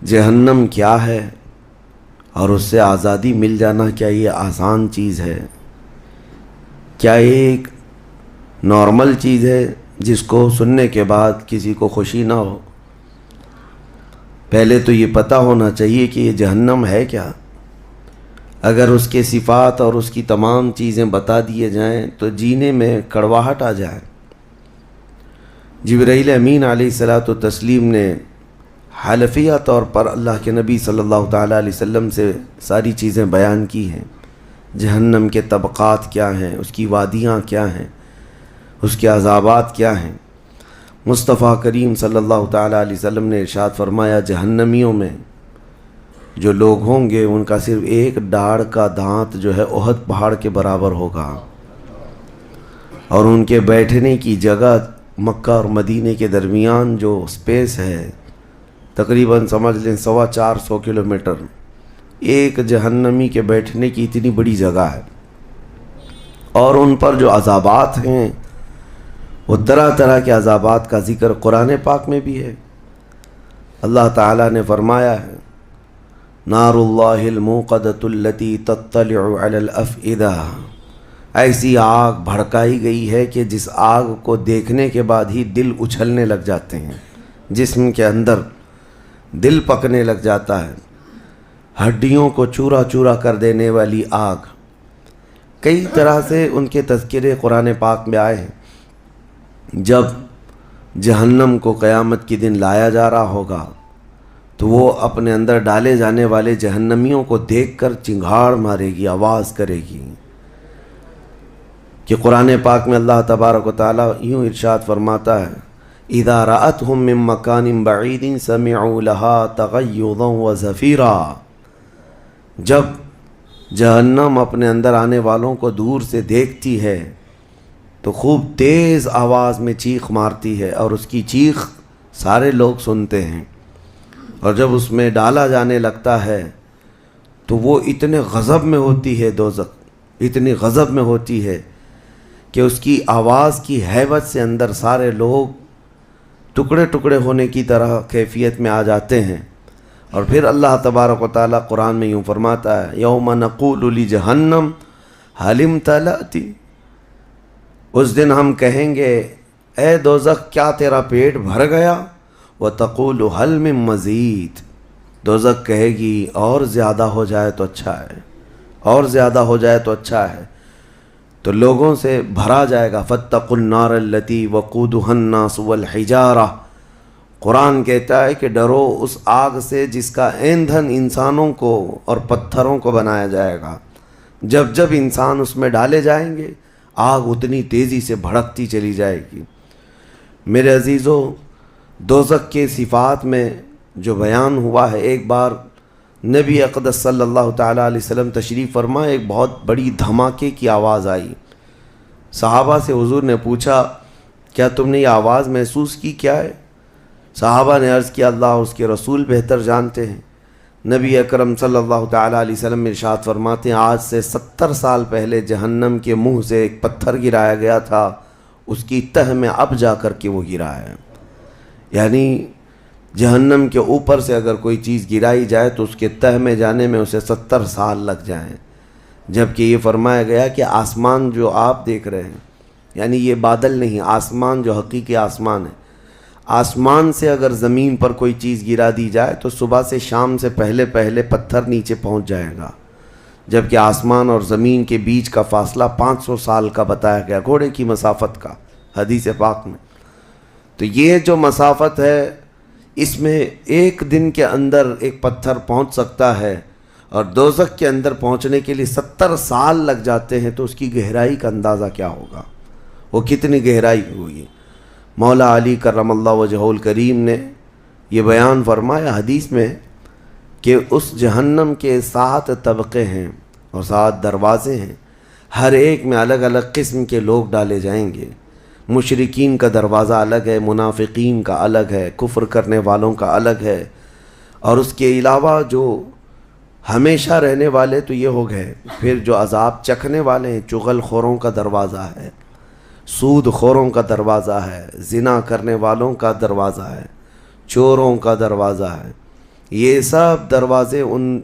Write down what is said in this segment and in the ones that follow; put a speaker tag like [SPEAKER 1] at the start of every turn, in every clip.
[SPEAKER 1] جہنم کیا ہے اور اس سے آزادی مل جانا کیا یہ آسان چیز ہے؟ کیا ایک نارمل چیز ہے جس کو سننے کے بعد کسی کو خوشی نہ ہو؟ پہلے تو یہ پتہ ہونا چاہیے کہ یہ جہنم ہے کیا۔ اگر اس کے صفات اور اس کی تمام چیزیں بتا دیے جائیں تو جینے میں کڑواہٹ آ جائے۔ جبرائیل امین علیہ الصلاۃ والتسلیم نے حلفیہ طور پر اللہ کے نبی صلی اللہ تعالیٰ علیہ وسلم سے ساری چیزیں بیان کی ہیں۔ جہنم کے طبقات کیا ہیں، اس کی وادیاں کیا ہیں، اس کے عذابات کیا ہیں۔ مصطفیٰ کریم صلی اللہ تعالیٰ علیہ وسلم نے ارشاد فرمایا، جہنمیوں میں جو لوگ ہوں گے ان کا صرف ایک ڈاڑھ کا دانت جو ہے احد پہاڑ کے برابر ہوگا، اور ان کے بیٹھنے کی جگہ مکہ اور مدینے کے درمیان جو سپیس ہے تقریباً سمجھ لیں 450 کلومیٹر، ایک جہنمی کے بیٹھنے کی اتنی بڑی جگہ ہے۔ اور ان پر جو عذابات ہیں وہ طرح طرح کے عذابات کا ذکر قرآن پاک میں بھی ہے۔ اللہ تعالیٰ نے فرمایا ہے، نار اللہ الموقدۃ التی تطلع علی الافئدہ، ایسی آگ بھڑکائی گئی ہے کہ جس آگ کو دیکھنے کے بعد ہی دل اچھلنے لگ جاتے ہیں، جسم کے اندر دل پکنے لگ جاتا ہے، ہڈیوں کو چورا چورا کر دینے والی آگ۔ کئی طرح سے ان کے تذکرے قرآن پاک میں آئے ہیں۔ جب جہنم کو قیامت کے دن لایا جا رہا ہوگا تو وہ اپنے اندر ڈالے جانے والے جہنمیوں کو دیکھ کر چنگھاڑ مارے گی، آواز کرے گی کہ قرآن پاک میں اللہ تبارک و تعالیٰ یوں ارشاد فرماتا ہے، اذا رأتهم من مکان بعید سمعوا لها تغیظا وزفیرا، جب جہنم اپنے اندر آنے والوں کو دور سے دیکھتی ہے تو خوب تیز آواز میں چیخ مارتی ہے، اور اس کی چیخ سارے لوگ سنتے ہیں۔ اور جب اس میں ڈالا جانے لگتا ہے تو وہ اتنے غضب میں ہوتی ہے، دوزخ اتنی غضب میں ہوتی ہے کہ اس کی آواز کی ہیبت سے اندر سارے لوگ ٹکڑے ٹکڑے ہونے کی طرح کیفیت میں آ جاتے ہیں۔ اور پھر اللہ تبارک و تعالیٰ قرآن میں یوں فرماتا ہے، یوم نقول لجہنم هل امتلأت، اس دن ہم کہیں گے اے دوزخ کیا تیرا پیٹ بھر گیا؟ وتقول هل من مزید، دوزخ کہے گی اور زیادہ ہو جائے تو اچھا ہے، اور زیادہ ہو جائے تو اچھا ہے۔ تو لوگوں سے بھرا جائے گا، فاتقوا النار التي وقودها الناس والحجارہ، قرآن کہتا ہے کہ ڈرو اس آگ سے جس کا ایندھن انسانوں کو اور پتھروں کو بنایا جائے گا۔ جب جب انسان اس میں ڈالے جائیں گے آگ اتنی تیزی سے بھڑکتی چلی جائے گی۔ میرے عزیزو، دوزخ کے صفات میں جو بیان ہوا ہے، ایک بار نبی اقدس صلی اللہ تعالیٰ علیہ وسلم تشریف فرما، ایک بہت بڑی دھماکے کی آواز آئی۔ صحابہ سے حضور نے پوچھا، کیا تم نے یہ آواز محسوس کی؟ کیا ہے؟ صحابہ نے عرض کیا، اللہ اور اس کے رسول بہتر جانتے ہیں۔ نبی اکرم صلی اللہ تعالیٰ علیہ وسلم ارشاد فرماتے ہیں، آج سے 70 سال پہلے جہنم کے منہ سے ایک پتھر گرایا گیا تھا، اس کی تہ میں اب جا کر کے وہ گرا ہے۔ یعنی جہنم کے اوپر سے اگر کوئی چیز گرائی جائے تو اس کے تہ میں جانے میں اسے 70 سال لگ جائیں۔ جبکہ یہ فرمایا گیا کہ آسمان جو آپ دیکھ رہے ہیں، یعنی یہ بادل نہیں، آسمان جو حقیقی آسمان ہے، آسمان سے اگر زمین پر کوئی چیز گرا دی جائے تو صبح سے شام سے پہلے پہلے پتھر نیچے پہنچ جائے گا، جبکہ آسمان اور زمین کے بیچ کا فاصلہ 500 سال کا بتایا گیا، گھوڑے کی مسافت کا، حدیث پاک میں۔ تو یہ جو مسافت ہے اس میں ایک دن کے اندر ایک پتھر پہنچ سکتا ہے، اور دوزخ کے اندر پہنچنے کے لیے 70 سال لگ جاتے ہیں، تو اس کی گہرائی کا اندازہ کیا ہوگا، وہ کتنی گہرائی ہوئی۔ مولا علی کرم اللہ وجہہ الکریم نے یہ بیان فرمایا حدیث میں کہ اس جہنم کے 7 طبقے ہیں اور 7 دروازے ہیں، ہر ایک میں الگ الگ قسم کے لوگ ڈالے جائیں گے۔ مشرکین کا دروازہ الگ ہے، منافقین کا الگ ہے، کفر کرنے والوں کا الگ ہے، اور اس کے علاوہ جو ہمیشہ رہنے والے تو یہ ہو گئے، پھر جو عذاب چکھنے والے ہیں، چغل خوروں کا دروازہ ہے، سود خوروں کا دروازہ ہے، زنا کرنے والوں کا دروازہ ہے، چوروں کا دروازہ ہے، یہ سب دروازے ان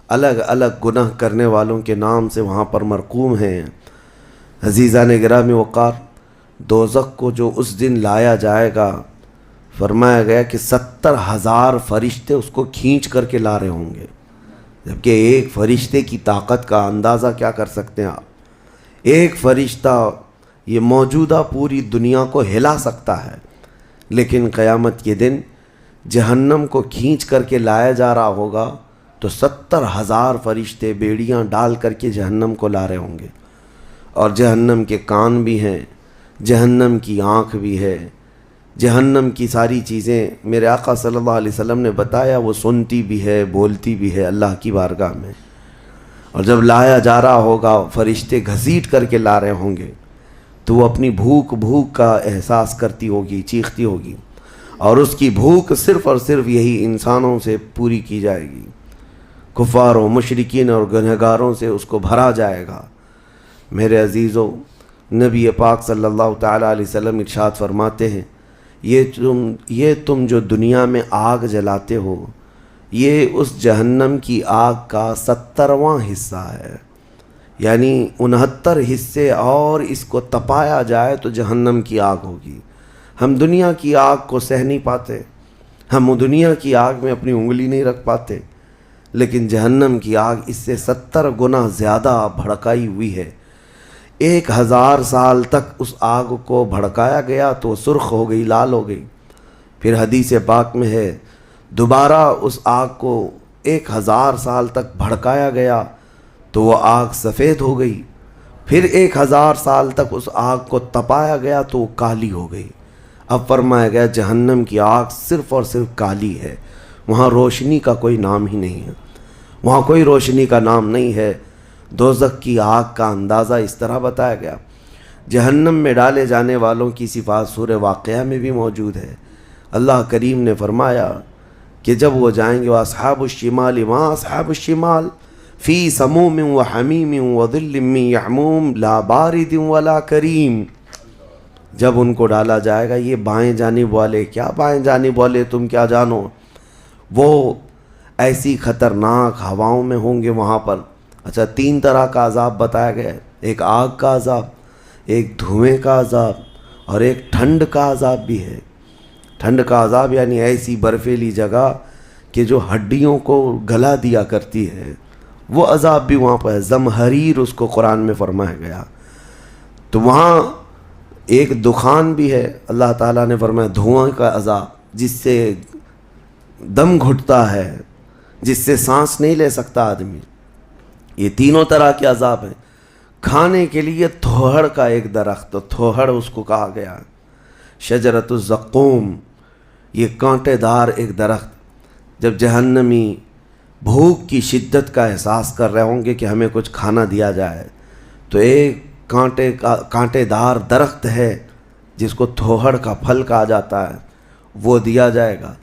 [SPEAKER 1] الگ الگ گناہ کرنے والوں کے نام سے وہاں پر مرقوم ہیں۔ عزیزان گرامی وقار، دوزخ کو جو اس دن لایا جائے گا، فرمایا گیا کہ 70,000 فرشتے اس کو کھینچ کر کے لا رہے ہوں گے، جبکہ ایک فرشتے کی طاقت کا اندازہ کیا کر سکتے ہیں آپ؟ ایک فرشتہ یہ موجودہ پوری دنیا کو ہلا سکتا ہے، لیکن قیامت کے دن جہنم کو کھینچ کر کے لایا جا رہا ہوگا تو 70,000 فرشتے بیڑیاں ڈال کر کے جہنم کو لا رہے ہوں گے، اور جہنم کے کان بھی ہیں، جہنم کی آنکھ بھی ہے، جہنم کی ساری چیزیں میرے آقا صلی اللہ علیہ وسلم نے بتایا وہ سنتی بھی ہے، بولتی بھی ہے اللہ کی بارگاہ میں۔ اور جب لایا جا رہا ہوگا، فرشتے گھسیٹ کر کے لا رہے ہوں گے، تو وہ اپنی بھوک کا احساس کرتی ہوگی، چیختی ہوگی، اور اس کی بھوک صرف اور صرف یہی انسانوں سے پوری کی جائے گی، کفاروں، مشرکین اور گنہگاروں سے اس کو بھرا جائے گا۔ میرے عزیزو، نبی پاک صلی اللہ تعالیٰ علیہ وسلم ارشاد فرماتے ہیں، یہ تم جو دنیا میں آگ جلاتے ہو، یہ اس جہنم کی آگ کا 70واں حصہ ہے، یعنی 69 حصے اور اس کو تپایا جائے تو جہنم کی آگ ہوگی۔ ہم دنیا کی آگ کو سہ نہیں پاتے، ہم دنیا کی آگ میں اپنی انگلی نہیں رکھ پاتے، لیکن جہنم کی آگ اس سے 70 گنا زیادہ بھڑکائی ہوئی ہے۔ 1000 سال تک اس آگ کو بھڑکایا گیا تو سرخ ہو گئی، لال ہو گئی، پھر حدیث پاک میں ہے دوبارہ اس آگ کو 1000 سال تک بھڑکایا گیا تو وہ آگ سفید ہو گئی، پھر 1000 سال تک اس آگ کو تپایا گیا تو وہ کالی ہو گئی۔ اب فرمایا گیا جہنم کی آگ صرف اور صرف کالی ہے، وہاں روشنی کا کوئی نام ہی نہیں ہے، وہاں کوئی روشنی کا نام نہیں ہے۔ دوزخ کی آگ کا اندازہ اس طرح بتایا گیا۔ جہنم میں ڈالے جانے والوں کی صفات سورہ واقعہ میں بھی موجود ہے۔ اللہ کریم نے فرمایا کہ جب وہ جائیں گے وَأَصْحَابُ الشِّمَالِ مَا أَصْحَابُ الشِّمَالِ فِي سَمُومٍ وَحَمِيمٍ وَظِلٍّ مِّن يَحْمُومٍ لَا بَارِدٍ وَلَا كَرِيمٍ، جب ان کو ڈالا جائے گا، یہ بائیں جانب والے، کیا بائیں جانب والے تم کیا جانو، وہ ایسی خطرناک ہواؤں میں ہوں گے وہاں پر۔ اچھا، 3 طرح کا عذاب بتایا گیا ہے، ایک آگ کا عذاب، ایک دھوئیں کا عذاب، اور ایک ٹھنڈ کا عذاب بھی ہے۔ ٹھنڈ کا عذاب یعنی ایسی برفیلی جگہ کہ جو ہڈیوں کو گلا دیا کرتی ہے، وہ عذاب بھی وہاں پر ہے، زمہریر اس کو قرآن میں فرمایا گیا۔ تو وہاں ایک دخان بھی ہے، اللہ تعالیٰ نے فرمایا دھواں کا عذاب، جس سے دم گھٹتا ہے، جس سے سانس نہیں لے سکتا آدمی۔ یہ تینوں طرح کے عذاب ہیں۔ کھانے کے لیے تھوہڑ کا ایک درخت، تھوہڑ اس کو کہا گیا، شجرۃ الزقوم، یہ کانٹے دار ایک درخت۔ جب جہنمی بھوک کی شدت کا احساس کر رہے ہوں گے کہ ہمیں کچھ کھانا دیا جائے، تو ایک کانٹے دار درخت ہے جس کو تھوہڑ کا پھل کہا جاتا ہے، وہ دیا جائے گا۔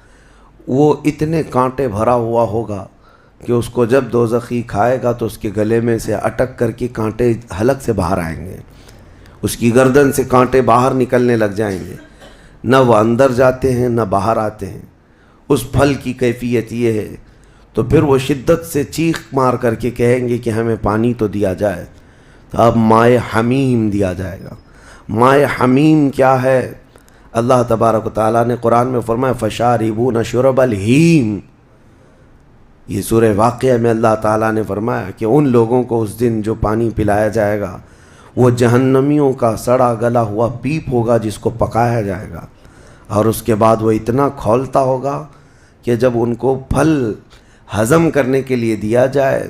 [SPEAKER 1] وہ اتنے کانٹے بھرا ہوا ہوگا کہ اس کو جب دوزخی کھائے گا تو اس کے گلے میں سے اٹک کر کے کانٹے حلق سے باہر آئیں گے، اس کی گردن سے کانٹے باہر نکلنے لگ جائیں گے، نہ وہ اندر جاتے ہیں نہ باہر آتے ہیں۔ اس پھل کی کیفیت یہ ہے، تو پھر وہ شدت سے چیخ مار کر کے کہیں گے کہ ہمیں پانی تو دیا جائے، تو اب مائے حمیم دیا جائے گا۔ مائے حمیم کیا ہے؟ اللہ تبارک و تعالیٰ نے قرآن میں فرمایا فَشَارِبُونَ شُرَبَ الْہِیم، یہ سورہ واقعہ میں اللہ تعالیٰ نے فرمایا کہ ان لوگوں کو اس دن جو پانی پلایا جائے گا وہ جہنمیوں کا سڑا گلا ہوا پیپ ہوگا جس کو پکایا جائے گا، اور اس کے بعد وہ اتنا کھولتا ہوگا کہ جب ان کو پھل ہضم کرنے کے لیے دیا جائے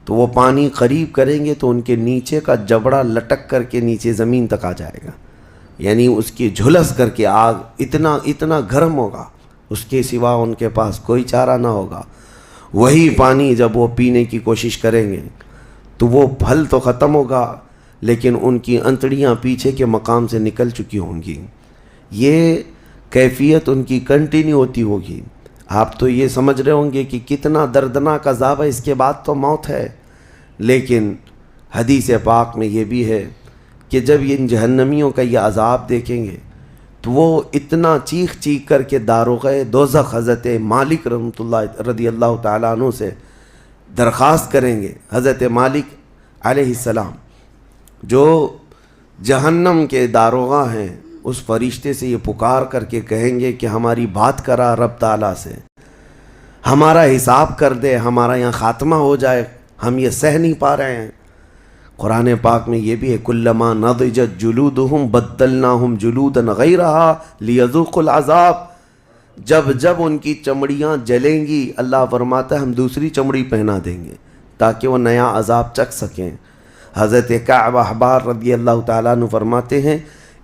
[SPEAKER 1] تو وہ پانی قریب کریں گے تو ان کے نیچے کا جبڑا لٹک کر کے نیچے زمین تک آ جائے گا، یعنی اس کی جھلس کر کے آگ اتنا گرم ہوگا، اس کے سوا ان کے پاس کوئی چارہ نہ ہوگا۔ وہی پانی جب وہ پینے کی کوشش کریں گے تو وہ پھل تو ختم ہوگا، لیکن ان کی انتڑیاں پیچھے کے مقام سے نکل چکی ہوں گی، یہ کیفیت ان کی کنٹینیو ہوتی ہوگی۔ آپ تو یہ سمجھ رہے ہوں گے کہ کتنا دردناک عذاب ہے، اس کے بعد تو موت ہے، لیکن حدیث پاک میں یہ بھی ہے کہ جب ان جہنمیوں کا یہ عذاب دیکھیں گے تو وہ اتنا چیخ چیخ کر کے داروغہ دوزخ حضرت مالک رحمۃ اللہ رضی اللہ تعالیٰ عنہ سے درخواست کریں گے. حضرت مالک علیہ السلام جو جہنم کے داروغہ ہیں اس فرشتے سے یہ پکار کر کے کہیں گے کہ ہماری بات کرا رب تعالیٰ سے، ہمارا حساب کر دے، ہمارا یہاں خاتمہ ہو جائے، ہم یہ سہ نہیں پا رہے ہیں. قرآن پاک میں یہ بھی ہے کلما نضجت جلودہم بدلناہم جلودا غیرہا لیذوقوا العذاب. جب جب ان کی چمڑیاں جلیں گی اللہ فرماتا ہے ہم دوسری چمڑی پہنا دیں گے تاکہ وہ نیا عذاب چکھ سکیں. حضرت کعب احبار رضی اللہ تعالیٰ عنہ فرماتے ہیں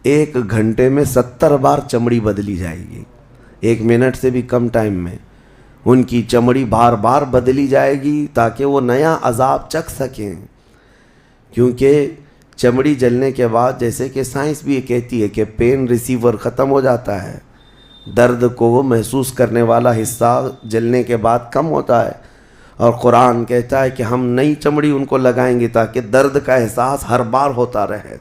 [SPEAKER 1] 1 گھنٹے میں 70 بار چمڑی بدلی جائے گی. 1 منٹ سے بھی کم ٹائم میں ان کی چمڑی بار بار بدلی جائے گی تاکہ وہ نیا عذاب چکھ سکیں. کیونکہ چمڑی جلنے کے بعد جیسے کہ سائنس بھی یہ کہتی ہے کہ پین ریسیور ختم ہو جاتا ہے، درد کو وہ محسوس کرنے والا حصہ جلنے کے بعد کم ہوتا ہے، اور قرآن کہتا ہے کہ ہم نئی چمڑی ان کو لگائیں گے تاکہ درد کا احساس ہر بار ہوتا رہے.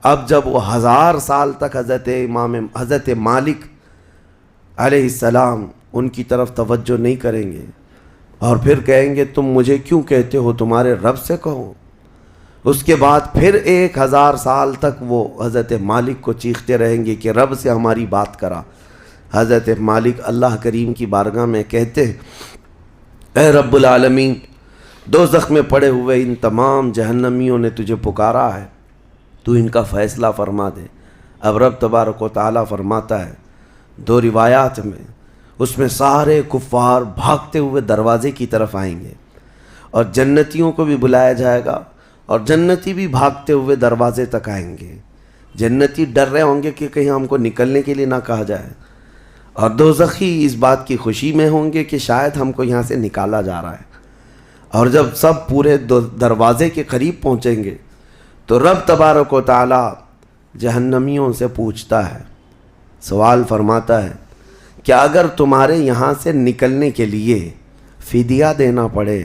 [SPEAKER 1] اب جب وہ 1000 سال تک حضرت مالک علیہ السلام ان کی طرف توجہ نہیں کریں گے اور پھر کہیں گے تم مجھے کیوں کہتے ہو، تمہارے رب سے کہو. اس کے بعد پھر 1000 سال تک وہ حضرت مالک کو چیختے رہیں گے کہ رب سے ہماری بات کرا. حضرت مالک اللہ کریم کی بارگاہ میں کہتے اے رب العالمین، دوزخ میں پڑے ہوئے ان تمام جہنمیوں نے تجھے پکارا ہے، تو ان کا فیصلہ فرما دے. اب رب تبارک و تعالیٰ فرماتا ہے 2 روایات میں، اس میں سارے کفار بھاگتے ہوئے دروازے کی طرف آئیں گے اور جنتیوں کو بھی بلایا جائے گا اور جنتی بھی بھاگتے ہوئے دروازے تک آئیں گے. جنتی ڈر رہے ہوں گے کہ کہیں ہم کو نکلنے کے لیے نہ کہا جائے، اور دوزخی اس بات کی خوشی میں ہوں گے کہ شاید ہم کو یہاں سے نکالا جا رہا ہے. اور جب سب پورے دروازے کے قریب پہنچیں گے تو رب تبارک و تعالیٰ جہنمیوں سے پوچھتا ہے، سوال فرماتا ہے کہ اگر تمہارے یہاں سے نکلنے کے لیے فدیہ دینا پڑے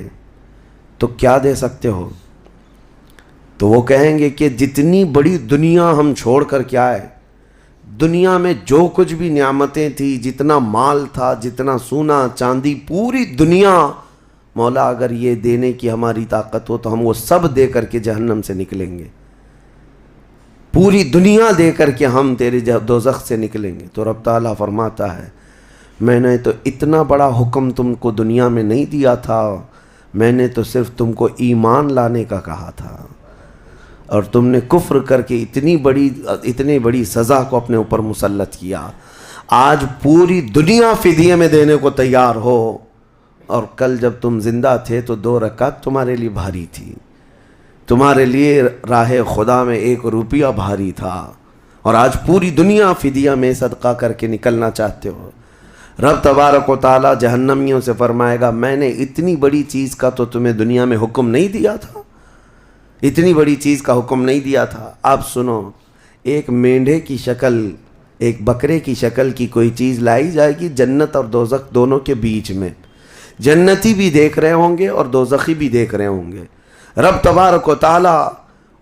[SPEAKER 1] تو کیا دے سکتے ہو؟ تو وہ کہیں گے کہ جتنی بڑی دنیا ہم چھوڑ کر کے آئے، دنیا میں جو کچھ بھی نعمتیں تھی، جتنا مال تھا، جتنا سونا چاندی، پوری دنیا، مولا اگر یہ دینے کی ہماری طاقت ہو تو ہم وہ سب دے کر کے جہنم سے نکلیں گے، پوری دنیا دے کر کے ہم تیرے دوزخ سے نکلیں گے. تو رب تعالیٰ فرماتا ہے میں نے تو اتنا بڑا حکم تم کو دنیا میں نہیں دیا تھا، میں نے تو صرف تم کو ایمان لانے کا کہا تھا، اور تم نے کفر کر کے اتنی بڑی سزا کو اپنے اوپر مسلط کیا. آج پوری دنیا فدیے میں دینے کو تیار ہو، اور کل جب تم زندہ تھے تو 2 رکعت تمہارے لیے بھاری تھی، تمہارے لیے راہ خدا میں 1 روپیہ بھاری تھا، اور آج پوری دنیا فدیہ میں صدقہ کر کے نکلنا چاہتے ہو. رب تبارک و تعالیٰ جہنمیوں سے فرمائے گا میں نے اتنی بڑی چیز کا تو تمہیں دنیا میں حکم نہیں دیا تھا، اتنی بڑی چیز کا حکم نہیں دیا تھا. اب سنو، ایک مینڈھے کی شکل، ایک بکرے کی شکل کی کوئی چیز لائی جائے گی جنت اور دوزخ دونوں کے بیچ میں، جنتی بھی دیکھ رہے ہوں گے اور دوزخی بھی دیکھ رہے ہوں گے. رب تبارک و تعالیٰ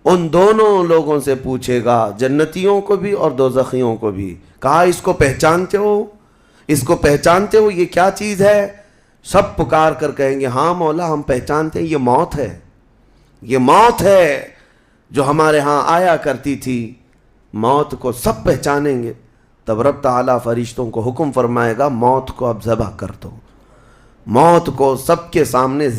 [SPEAKER 1] ان دونوں لوگوں سے پوچھے گا، جنتیوں کو بھی اور دوزخیوں کو بھی، کہا اس کو پہچانتے ہو، اس کو پہچانتے ہو، یہ کیا چیز ہے؟ سب پکار کر کہیں گے ہاں مولا ہم پہچانتے ہیں، یہ موت ہے، یہ موت ہے جو ہمارے ہاں آیا کرتی تھی. موت کو سب پہچانیں گے. تب رب تعالیٰ فرشتوں کو حکم فرمائے گا موت کو اب ذبح کر دو، موت کو سب کے سامنے